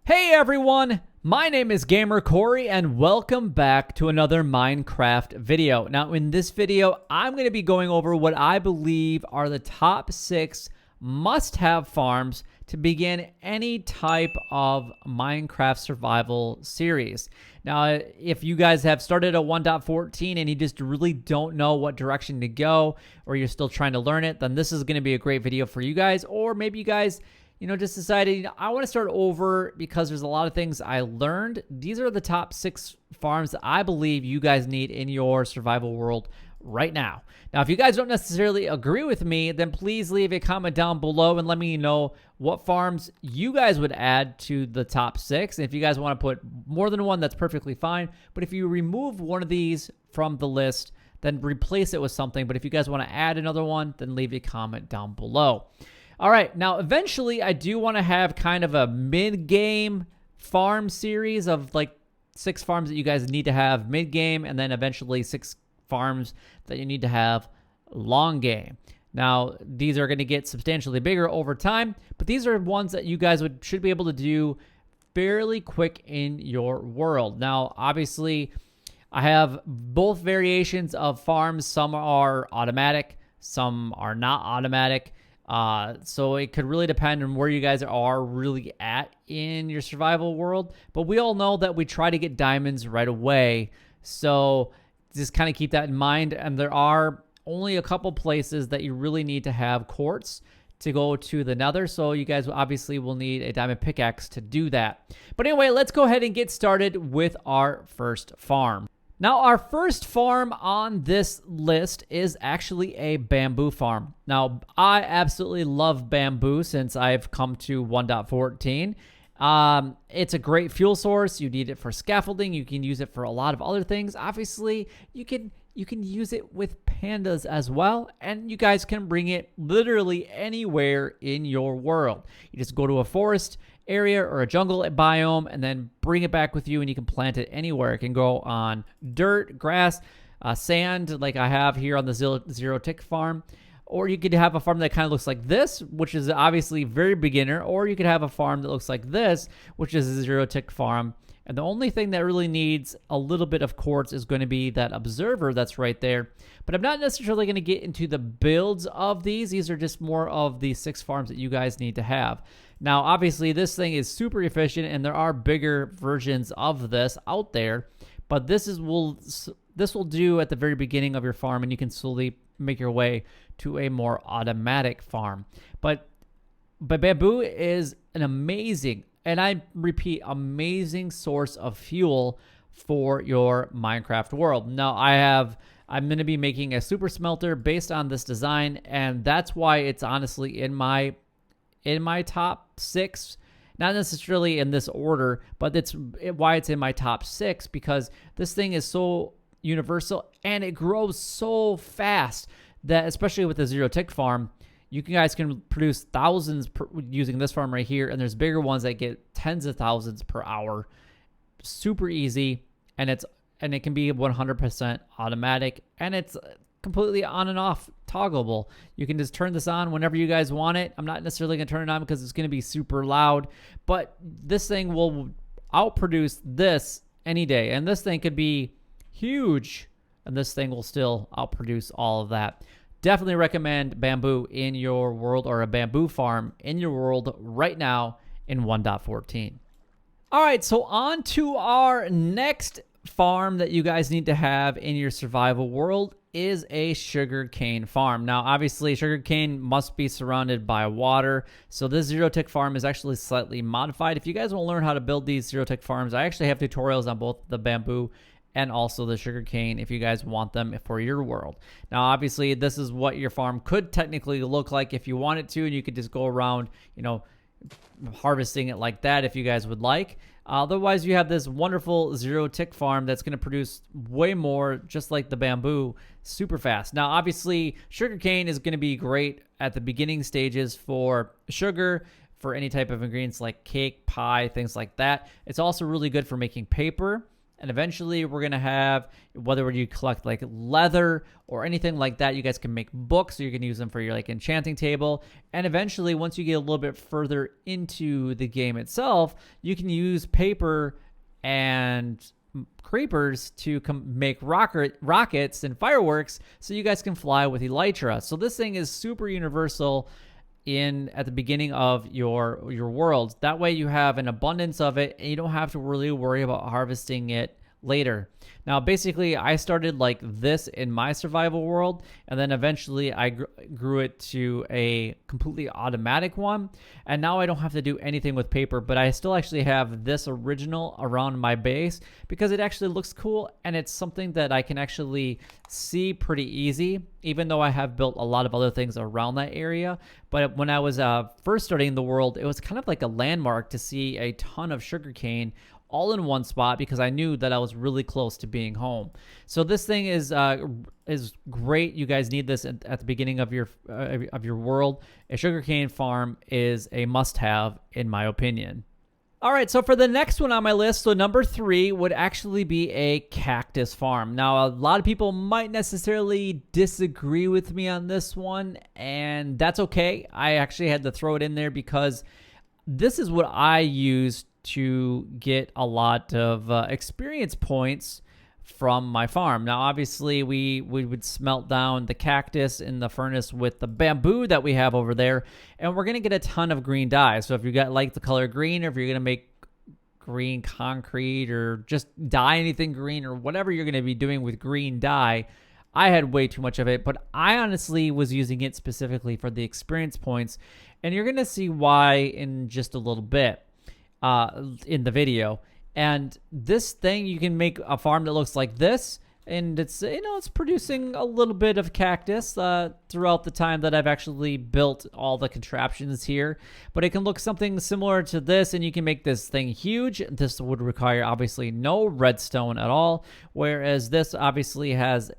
Hey everyone, my name is Gamer Corey and welcome back to another Minecraft video. Now in this video, I'm going to be going over what I believe are the top 6 must-have farms to begin any type of Minecraft survival series. Now, if you guys have started at 1.14 and you just really don't know what direction to go, or you're still trying to learn it, then this is going to be a great video for you guys. Or maybe you guys just decided, I want to start over because there's a lot of things I learned. These are the top 6 farms that I believe you guys need in your survival world right now. Now, if you guys don't necessarily agree with me, then please leave a comment down below and let me know what farms you guys would add to the top 6. And if you guys want to put more than one, that's perfectly fine. But if you remove one of these from the list, then replace it with something. But if you guys want to add another one, then leave a comment down below. All right, now eventually I do want to have kind of a mid-game farm series of like 6 farms that you guys need to have mid-game, and then eventually 6 farms that you need to have long game. Now, these are going to get substantially bigger over time, but these are ones that you guys should be able to do fairly quick in your world. Now, obviously, I have both variations of farms. Some are automatic, some are not automatic. So it could really depend on where you guys are really at in your survival world. But we all know that we try to get diamonds right away. So just kind of keep that in mind. And there are only a couple places that you really need to have quartz to go to the nether. So you guys obviously will need a diamond pickaxe to do that. But anyway, let's go ahead and get started with our first farm. Now, our first farm on this list is actually a bamboo farm. Now, I absolutely love bamboo since I've come to 1.14. It's a great fuel source. You need it for scaffolding. You can use it for a lot of other things. Obviously, you can use it with pandas as well, and you guys can bring it literally anywhere in your world. You just go to a forest area or a jungle biome and then bring it back with you, and you can plant it anywhere. It can go on dirt, grass, sand, like I have here on the zero tick farm, or you could have a farm that kind of looks like this, which is obviously very beginner, or you could have a farm that looks like this, which is a zero tick farm. And the only thing that really needs a little bit of quartz is going to be that observer that's right there. But I'm not necessarily going to get into the builds of these. These are just more of the 6 farms that you guys need to have. Now, obviously, this thing is super efficient, and there are bigger versions of this out there. But this will do at the very beginning of your farm, and you can slowly make your way to a more automatic farm. But bamboo is an amazing, and I repeat, amazing source of fuel for your Minecraft world. Now, I'm going to be making a super smelter based on this design, and that's why it's honestly in my top 6. Not necessarily in this order, but it's why it's in my top 6, because this thing is so universal and it grows so fast that, especially with the zero tick farm, you guys can produce thousands using this farm right here, and there's bigger ones that get tens of thousands per hour. Super easy, and it can be 100% automatic, and it's completely on and off toggleable. You can just turn this on whenever you guys want it. I'm not necessarily going to turn it on because it's going to be super loud, but this thing will outproduce this any day, and this thing could be huge, and this thing will still outproduce all of that. Definitely recommend bamboo in your world, or a bamboo farm in your world right now in 1.14. All right, so on to our next farm that you guys need to have in your survival world is a sugarcane farm. Now, obviously, sugarcane must be surrounded by water, so this zero tick farm is actually slightly modified. If you guys want to learn how to build these zero tick farms, I actually have tutorials on both the bamboo and also the sugarcane if you guys want them for your world. Now, obviously, this is what your farm could technically look like if you wanted to, and you could just go around, harvesting it like that if you guys would like. Otherwise, you have this wonderful zero tick farm that's going to produce way more, just like the bamboo, super fast. Now, obviously, sugarcane is going to be great at the beginning stages for sugar, for any type of ingredients like cake, pie, things like that. It's also really good for making paper. And eventually we're going to have, whether you collect like leather or anything like that, you guys can make books, so you can use them for your like enchanting table. And eventually, once you get a little bit further into the game itself, you can use paper and creepers to make rockets and fireworks, so you guys can fly with elytra. So this thing is super universal at the beginning of your world. That way you have an abundance of it, and you don't have to really worry about harvesting it later. Now, basically, I started like this in my survival world, and then eventually I grew it to a completely automatic one, and now I don't have to do anything with paper, but I still actually have this original around my base because it actually looks cool, and it's something that I can actually see pretty easy, even though I have built a lot of other things around that area. But when I was first starting the world, it was kind of like a landmark to see a ton of sugarcane all in one spot, because I knew that I was really close to being home. So this thing is great. You guys need this at the beginning of your world. A sugarcane farm is a must-have, in my opinion. All right, so for the next one on my list, so number 3 would actually be a cactus farm. Now, a lot of people might necessarily disagree with me on this one, and that's okay. I actually had to throw it in there because this is what I use to get a lot of experience points from my farm. Now, obviously, we would smelt down the cactus in the furnace with the bamboo that we have over there, and we're going to get a ton of green dye. So if you got like the color green, or if you're going to make green concrete or just dye anything green or whatever you're going to be doing with green dye, I had way too much of it, but I honestly was using it specifically for the experience points, and you're going to see why in just a little bit in the video. And this thing, you can make a farm that looks like this, and it's, it's producing a little bit of cactus throughout the time that I've actually built all the contraptions here. But it can look something similar to this, and you can make this thing huge. This would require obviously no redstone at all, whereas this obviously has,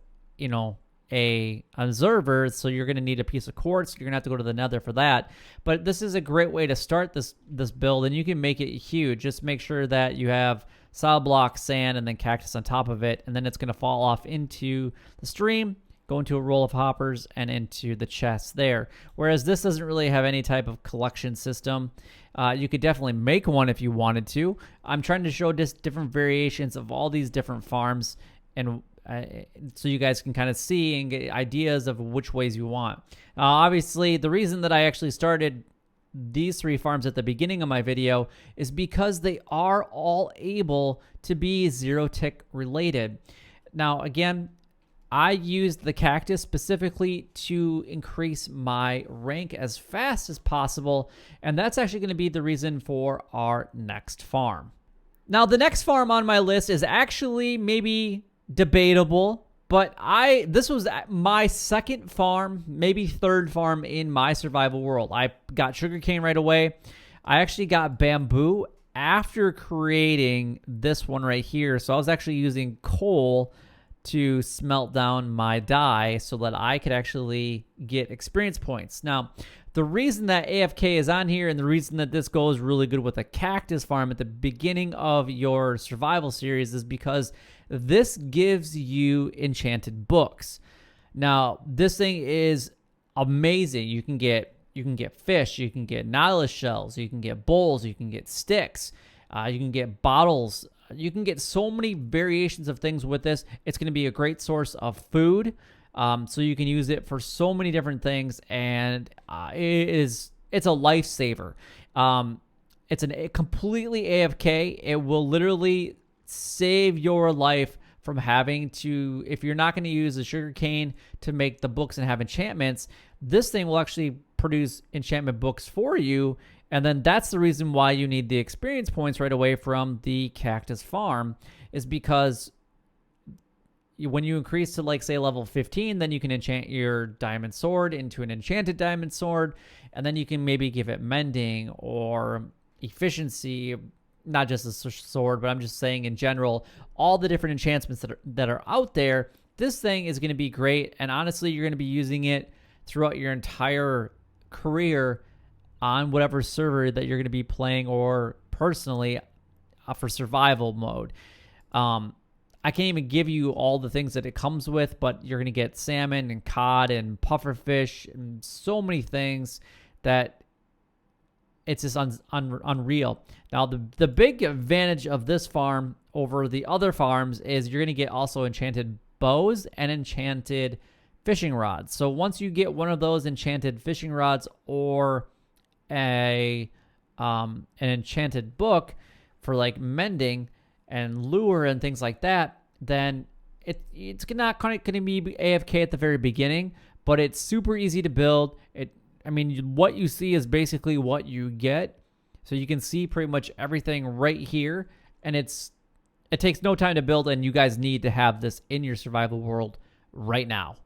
a observer, so you're going to need a piece of quartz. You're going to have to go to the nether for that. But this is a great way to start this build, and you can make it huge. Just make sure that you have solid block, sand, and then cactus on top of it, and then it's going to fall off into the stream, go into a roll of hoppers, and into the chest there. Whereas this doesn't really have any type of collection system. You could definitely make one if you wanted to. I'm trying to show just different variations of all these different farms, and so you guys can kind of see and get ideas of which ways you want. Obviously, the reason that I actually started these 3 farms at the beginning of my video is because they are all able to be 0-tick related. Now, again, I used the cactus specifically to increase my rank as fast as possible, and that's actually going to be the reason for our next farm. Now, the next farm on my list is actually maybe debatable, but this was my second farm, maybe third farm in my survival world. I got sugarcane right away. I actually got bamboo after creating this one right here. So I was actually using coal to smelt down my dye so that I could actually get experience points. Now, the reason that AFK is on here, and the reason that this goes really good with a cactus farm at the beginning of your survival series, is because this gives you enchanted books. Now, this thing is amazing. You can get fish, you can get nautilus shells, you can get bowls, you can get sticks, you can get bottles. You can get so many variations of things with this. It's going to be a great source of food. So you can use it for so many different things, and it's a lifesaver. It's completely AFK. It will literally save your life from having to, if you're not going to use the sugarcane to make the books and have enchantments, this thing will actually produce enchantment books for you. And then that's the reason why you need the experience points right away from the cactus farm, is because when you increase to, like, say, level 15, then you can enchant your diamond sword into an enchanted diamond sword, and then you can maybe give it mending or efficiency, not just a sword, but I'm just saying in general, all the different enchantments that are out there. This thing is going to be great, and honestly, you're going to be using it throughout your entire career on whatever server that you're going to be playing, or personally for survival mode. I can't even give you all the things that it comes with, but you're going to get salmon and cod and pufferfish and so many things that it's just unreal. Now, the big advantage of this farm over the other farms is you're going to get also enchanted bows and enchanted fishing rods. So once you get one of those enchanted fishing rods or an enchanted book for like mending and lure and things like that, then it's not going to be AFK at the very beginning, but it's super easy to build. I mean, what you see is basically what you get. So you can see pretty much everything right here, and it takes no time to build, and you guys need to have this in your survival world right now.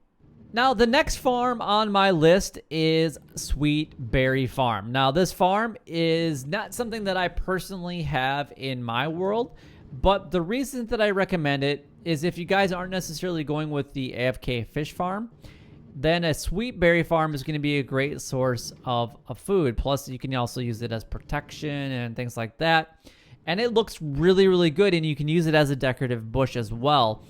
Now, the next farm on my list is Sweet Berry Farm. Now, this farm is not something that I personally have in my world, but the reason that I recommend it is if you guys aren't necessarily going with the AFK fish farm, then a Sweet Berry Farm is going to be a great source of food. Plus, you can also use it as protection and things like that. And it looks really, really good, and you can use it as a decorative bush as well.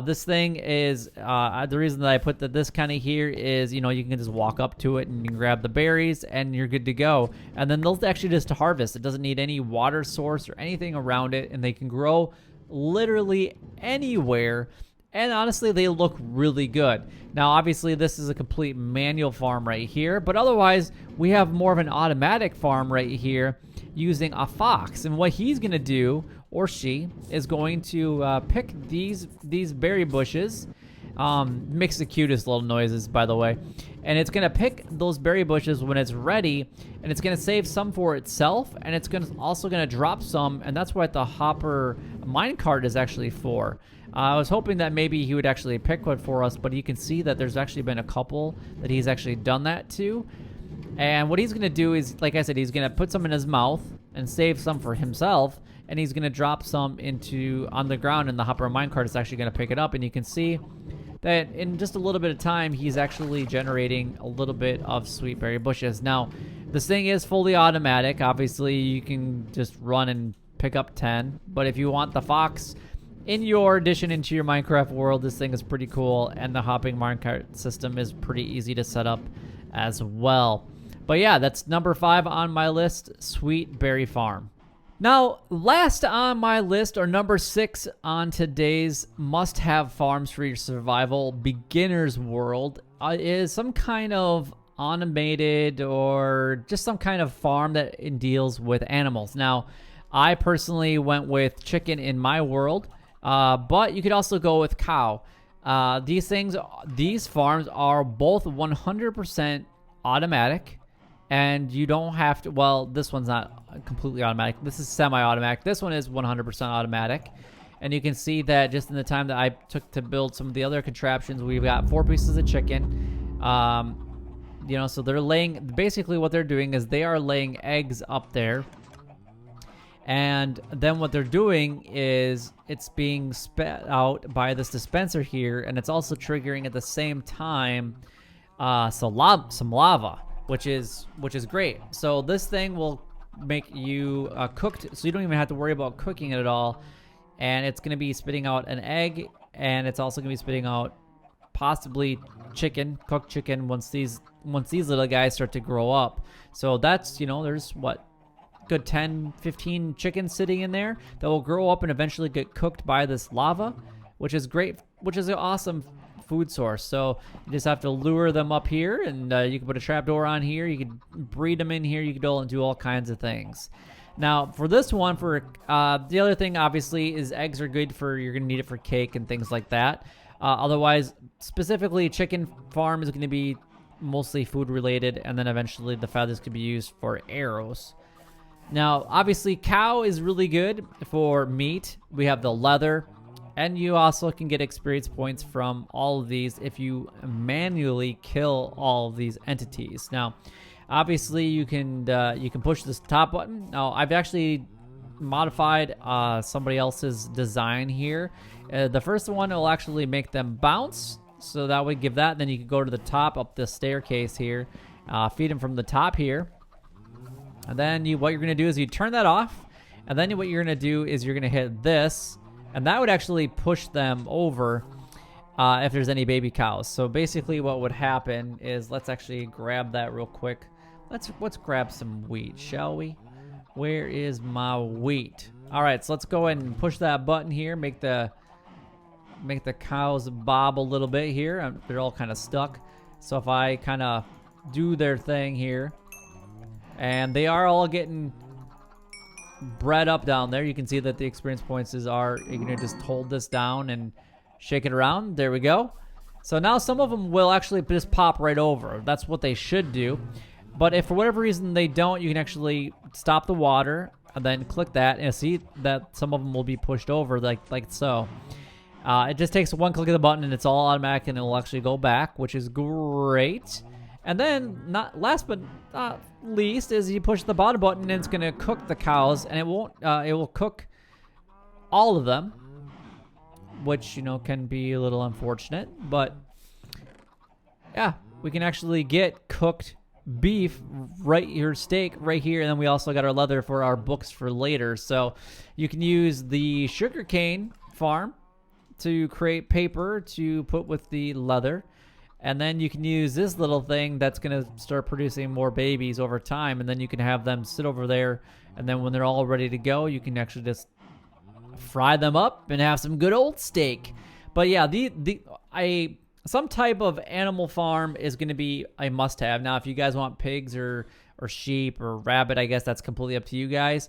This thing is, the reason that I put this kind of here is, you can just walk up to it and you can grab the berries and you're good to go. And then they'll actually just harvest. It doesn't need any water source or anything around it, and they can grow literally anywhere. And honestly, they look really good. Now, obviously, this is a complete manual farm right here, but otherwise, we have more of an automatic farm right here using a fox. And what he's going to do, or she, is going to pick these berry bushes. Makes the cutest little noises, by the way. And it's going to pick those berry bushes when it's ready, and it's going to save some for itself, and it's also going to drop some, and that's what the hopper minecart is actually for. I was hoping that maybe he would actually pick one for us, but you can see that there's actually been a couple that he's actually done that to. And what he's going to do is, like I said, he's going to put some in his mouth and save some for himself, and he's going to drop some on the ground, and the hopper minecart is actually going to pick it up. And you can see that in just a little bit of time, he's actually generating a little bit of sweet berry bushes. Now, this thing is fully automatic. Obviously, you can just run and pick up 10, but if you want the fox in your addition into your Minecraft world, this thing is pretty cool, and the hopping minecart system is pretty easy to set up as well. But yeah, that's number 5 on my list, Sweet Berry Farm. Now, last on my list, or number 6 on today's must-have farms for your survival beginner's world, is some kind of automated or just some kind of farm that deals with animals. Now, I personally went with chicken in my world. But you could also go with cow. These farms are both 100% automatic, and you don't have to, well, this one's not completely automatic. This is semi-automatic. This one is 100% automatic. And you can see that just in the time that I took to build some of the other contraptions, we've got 4 pieces of chicken. So they're laying, basically what they're doing is they are laying eggs up there. And then what they're doing is it's being spat out by this dispenser here, and it's also triggering at the same time some lava, which is great. So this thing will make you cooked, so you don't even have to worry about cooking it at all. And it's going to be spitting out an egg, and it's also going to be spitting out possibly cooked chicken once these little guys start to grow up. So that's, there's what? Good 10, 15 chickens sitting in there that will grow up and eventually get cooked by this lava, which is great, which is an awesome food source. So you just have to lure them up here, and you can put a trapdoor on here. You can breed them in here. You can do all kinds of things. Now, for this one, the other thing, obviously, is eggs are good you're going to need it for cake and things like that. Otherwise, specifically, chicken farm is going to be mostly food related, and then eventually the feathers could be used for arrows. Now, obviously, cow is really good for meat. We have the leather, and you also can get experience points from all of these if you manually kill all of these entities. Now, obviously, you can push this top button. Now, I've actually modified somebody else's design here. The first one will actually make them bounce, so that would give that. Then you can go to the top up the staircase here, feed them from the top here. And then what you're going to do is you turn that off. And then what you're going to do is you're going to hit this. and that would actually push them over if there's any baby cows. So basically what would happen is, let's actually grab that real quick. Let's grab some wheat, shall we? Where is my wheat? All right, so let's go ahead and push that button here, make the cows bob a little bit here. They're all kind of stuck. So if I kind of do their thing here, and they are all getting bred up down there. You can see that the experience points are, you're gonna just hold this down and shake it around. There we go. So now some of them will actually just pop right over. That's what they should do. But if for whatever reason they don't, you can actually stop the water and then click that, and see that some of them will be pushed over like so. It just takes one click of the button and it's all automatic, and it'll actually go back, which is great. And then, not last but not least, is you push the bottom button and it's gonna cook the cows, and it won't. It will cook all of them, which, you know, can be a little unfortunate. But yeah, we can actually get cooked beef right here, steak right here, and then we also got our leather for our books for later. So you can use the sugarcane farm to create paper to put with the leather, and then you can use this little thing that's going to start producing more babies over time, and then you can have them sit over there, and then when they're all ready to go, you can actually just fry them up and have some good old steak. But yeah, some type of animal farm is going to be a must-have. Now, if you guys want pigs or sheep or rabbit, I guess that's completely up to you guys.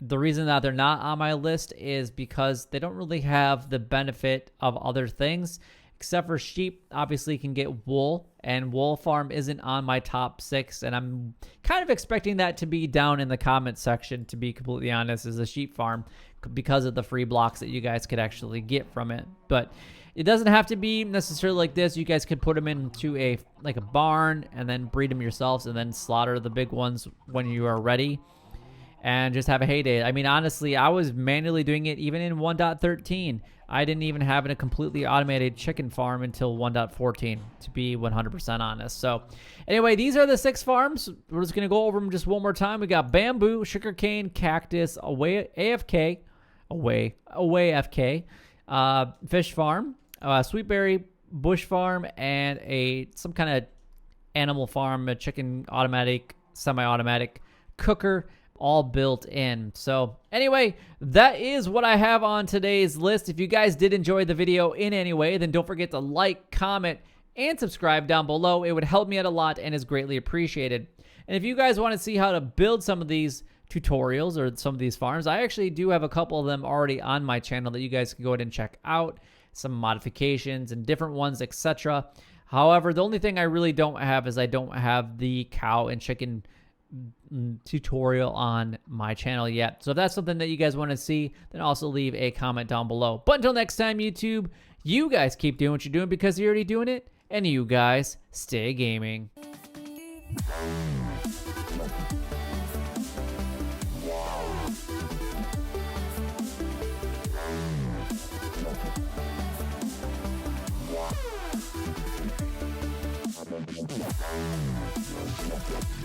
The reason that they're not on my list is because they don't really have the benefit of other things, except for sheep. Obviously, can get wool, and wool farm isn't on my top 6, and I'm kind of expecting that to be down in the comment section, to be completely honest, is a sheep farm, because of the free blocks that you guys could actually get from it. But it doesn't have to be necessarily like this. You guys could put them into a barn and then breed them yourselves, and then slaughter the big ones when you are ready, and just have a heyday. I mean, honestly, I was manually doing it even in 1.13. I didn't even have a completely automated chicken farm until 1.14, to be 100% honest. So anyway, these are the 6 farms. We're just going to go over them just one more time. We got bamboo, sugarcane, cactus, away FK, fish farm, sweetberry, bush farm, and some kind of animal farm, a chicken automatic, semi-automatic cooker, all built in. So anyway, that is what I have on today's list. If you guys did enjoy the video in any way, then don't forget to like, comment, and subscribe down below. It would help me out a lot and is greatly appreciated. And if you guys want to see how to build some of these tutorials or some of these farms, I actually do have a couple of them already on my channel that you guys can go ahead and check out. Some modifications and different ones, etc. However, the only thing I really don't have is I don't have the cow and chicken tutorial on my channel yet. So if that's something that you guys want to see, then also leave a comment down below. But until next time, YouTube, you guys keep doing what you're doing because you're already doing it, and you guys stay gaming. Yeah.